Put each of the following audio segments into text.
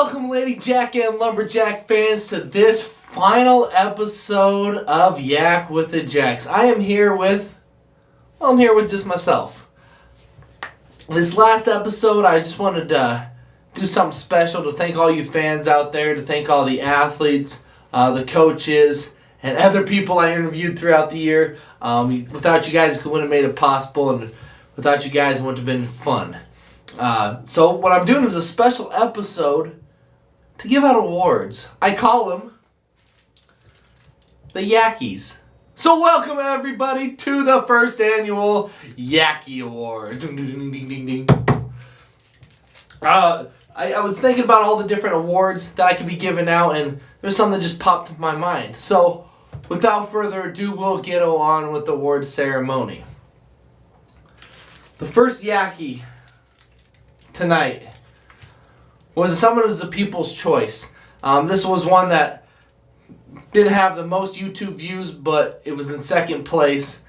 Welcome, Lady Jack and Lumberjack fans, to this final episode of Yak with the Jacks. I'm here with just myself. This last episode, I just wanted to do something special to thank all you fans out there, to thank all the athletes, the coaches, and other people I interviewed throughout the year. Without you guys, it wouldn't have made it possible, and without you guys, it wouldn't have been fun. So what I'm doing is a special episode to give out awards. I call them the Yakkies. So welcome everybody to the first annual Yakkee Awards. Ding, ding, ding, ding, ding. I was thinking about all the different awards that I could be giving out, and there's something that just popped in my mind. So without further ado, we'll get on with the award ceremony. The first Yakkee tonight was someone who's the people's choice. This was one that didn't have the most YouTube views, but it was in second place.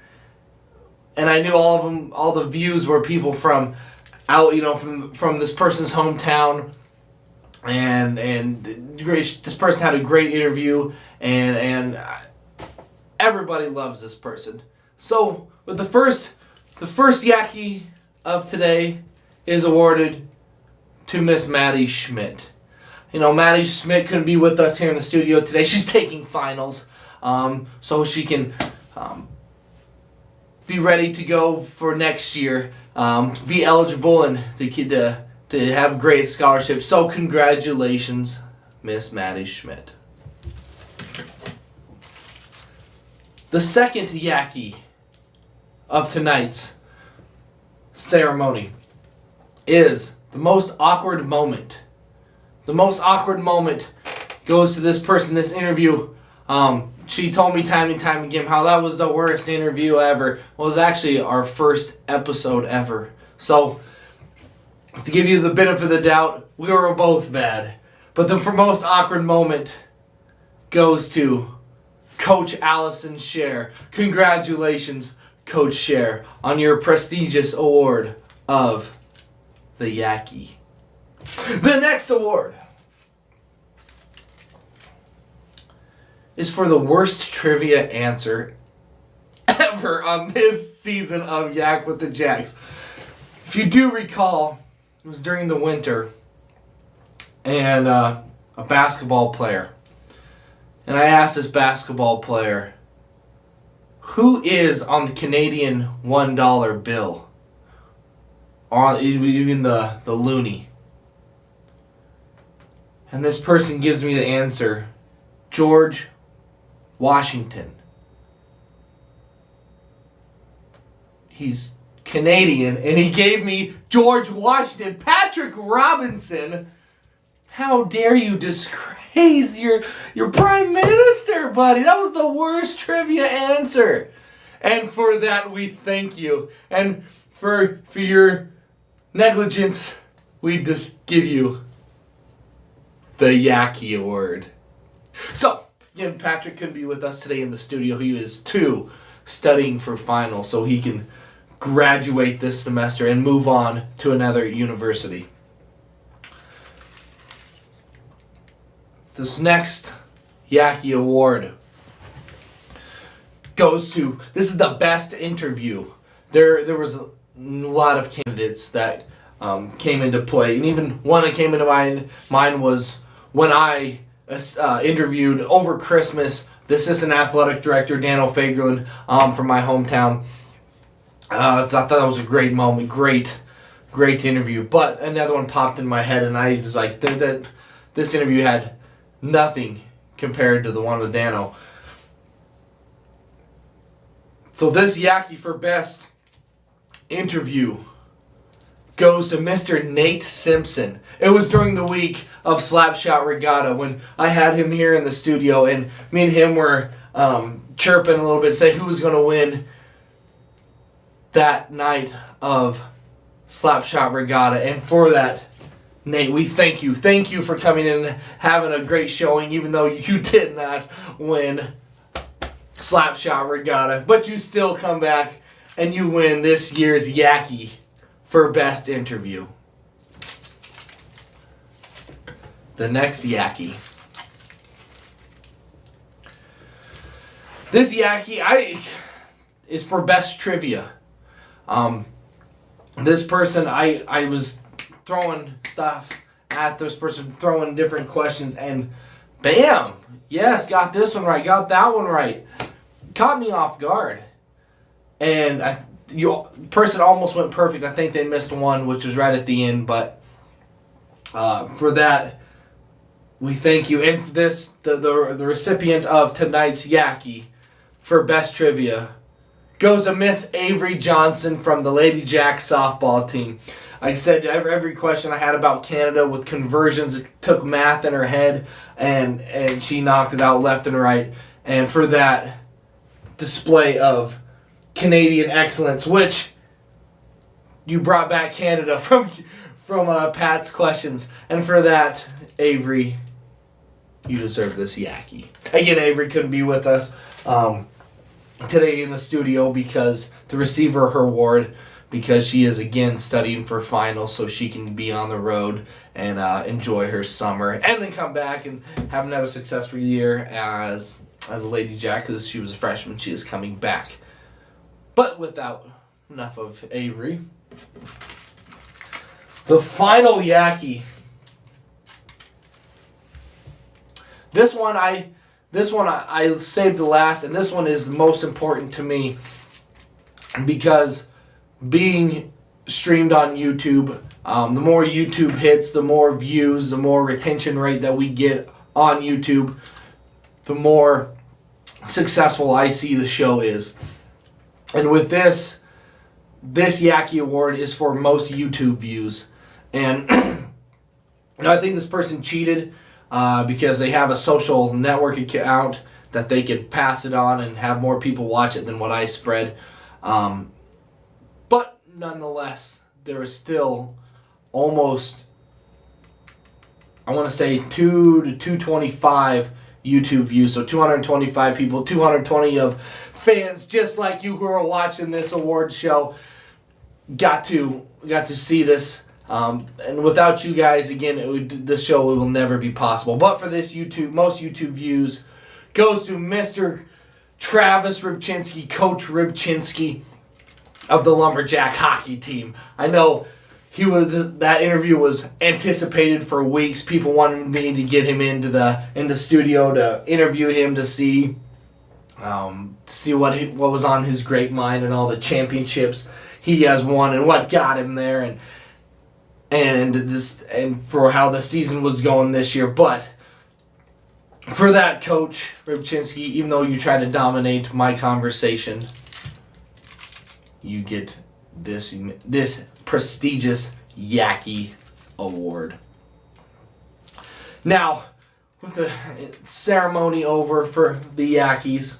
And I knew all of them, all the views were people from out, from this person's hometown. And this person had a great interview, and everybody loves this person. So with the first Yakkee of today is awarded to Miss Maddie Schmidt. Maddie Schmidt couldn't be with us here in the studio today. She's taking finals, so she can be ready to go for next year, be eligible, and to have great scholarships. So congratulations, Miss Maddie Schmidt. The second Yakkee of tonight's ceremony is the most awkward moment. The most awkward moment goes to this person, this interview. She told me time and time again how that was the worst interview ever. Well, it was actually our first episode ever. So, to give you the benefit of the doubt, we were both bad. But the most awkward moment goes to Coach Allison Scher. Congratulations, Coach Scher, on your prestigious award of the Yakkee. The next award is for the worst trivia answer ever on this season of Yak with the Jacks. If you do recall, it was during the winter, and a basketball player. And I asked this basketball player, who is on the Canadian $1 bill? Or even the loonie. And this person gives me the answer, George Washington. He's Canadian, and he gave me George Washington. Patrick Robinson, how dare you disgrace your prime minister, buddy? That was the worst trivia answer. And for that, we thank you. And for your negligence, we just give you the Yakkee Award. So, again, Patrick couldn't be with us today in the studio. He is studying for finals so he can graduate this semester and move on to another university. This next Yakkee Award goes to, this is the best interview. There was a lot of candidates that came into play, and even one that came into mind was when I interviewed over Christmas the assistant athletic director, Dan O'Fagerlin, from my hometown. I thought that was a great moment, great interview. But another one popped in my head, and I was like, that this interview had nothing compared to the one with Dano. So this Yakkee for best interview goes to Mr. Nate Simpson. It was during the week of Slapshot Regatta when I had him here in the studio, and me and him were chirping a little bit to say who was going to win that night of Slapshot Regatta. And for that, Nate, we thank you. Thank you for coming in and having a great showing, even though you did not win Slapshot Regatta. But you still come back and you win this year's Yakkee for best interview. the next Yacky. This Yacky is for best trivia. This person, I was throwing stuff at this person, throwing different questions, and bam! Yes, got this one right, got that one right. Caught me off guard. And person almost went perfect. I think they missed one, which was right at the end, but for that, we thank you. And for this, the recipient of tonight's Yacky for best trivia goes to Miss Avery Johnson from the Lady Jacks softball team. I said every question I had about Canada with conversions, it took math in her head, and she knocked it out left and right. And for that display of Canadian excellence, which you brought back Canada from Pat's questions. And for that, Avery, you deserve this Yacky. Again, Avery couldn't be with us today in the studio because to receive her award, because she is again studying for finals so she can be on the road and enjoy her summer and then come back and have another successful year as a Lady Jack, because she was a freshman. She is coming back. But without enough of Avery, the final Yacky. This one I saved the last, and this one is the most important to me because being streamed on YouTube, the more YouTube hits, the more views, the more retention rate that we get on YouTube, the more successful I see the show is. And with this Yacky Award is for most YouTube views. And I think this person cheated because they have a social network account that they could pass it on and have more people watch it than what I spread. But nonetheless, there is still almost, I want to say 2 to 225 YouTube views. So 225 people, 220 of fans just like you who are watching this award show got to see this. And without you guys, again, this show will never be possible. But for this most YouTube views goes to Mr. Travis Rybczynski, Coach Rybczynski of the Lumberjack hockey team. I know that interview was anticipated for weeks. People wanted me to get him into the studio to interview him to see what was on his great mind and all the championships he has won and what got him there and for how the season was going this year. But for that, Coach Rybczynski, even though you try to dominate my conversation, you get this prestigious Yacky Award. Now, with the ceremony over for the Yackies,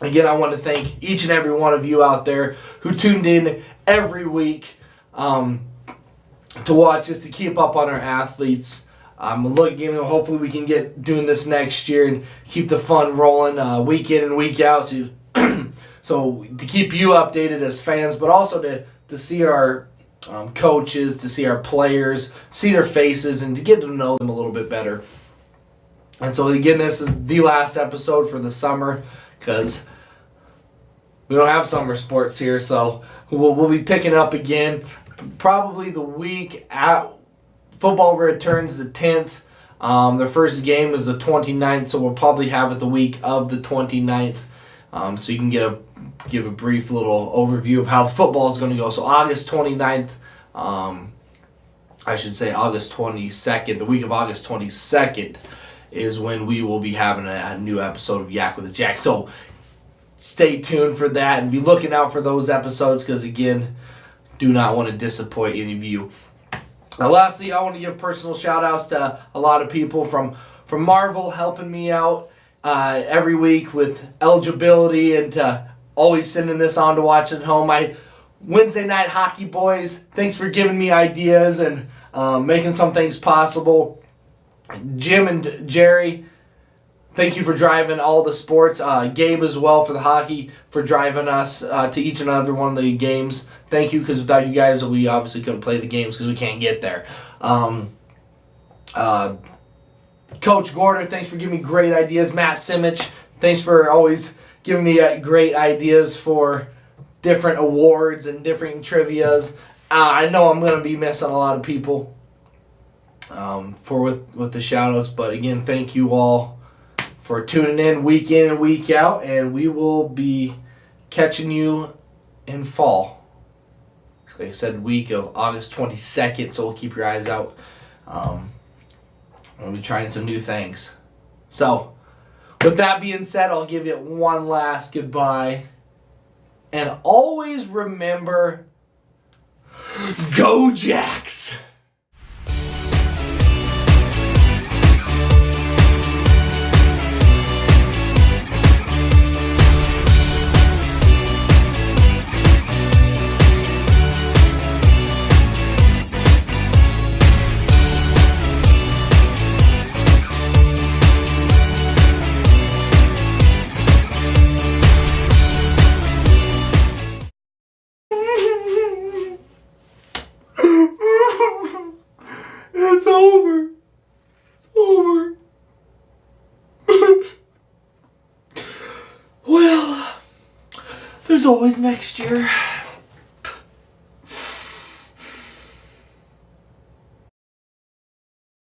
again, I want to thank each and every one of you out there who tuned in every week to watch us, to keep up on our athletes. Hopefully we can get doing this next year and keep the fun rolling week in and week out. So to keep you updated as fans, but also to see our coaches, to see our players, see their faces, and to get to know them a little bit better. And so again, this is the last episode for the summer because we don't have summer sports here. So we'll be picking up again probably the week at football returns the 10th. Their first game is the 29th, so we'll probably have it the week of the 29th. So you can give a brief little overview of how football is going to go. So August 29th, I should say August 22nd, the week of August 22nd is when we will be having a new episode of Yak With The Jacks. So stay tuned for that and be looking out for those episodes because, again, do not want to disappoint any of you. Now, lastly, I want to give personal shout-outs to a lot of people from Marvel helping me out every week with eligibility and to always sending this on to watch at home. My Wednesday night hockey boys, thanks for giving me ideas and making some things possible. Jim and Jerry, thank you for driving all the sports. Gabe as well for the hockey, for driving us to each and every one of the games. Thank you, because without you guys, we obviously couldn't play the games because we can't get there. Coach Gorder, thanks for giving me great ideas. Matt Simich, thanks for always giving me great ideas for different awards and different trivias. I know I'm going to be missing a lot of people with the shout-outs, but again, thank you all for tuning in and week out, and we will be catching you in fall. Like I said, week of August 22nd, so we'll keep your eyes out. We'll be trying some new things. So, with that being said, I'll give you one last goodbye. And always remember, go Jacks! It's over. It's over. Well, there's always next year.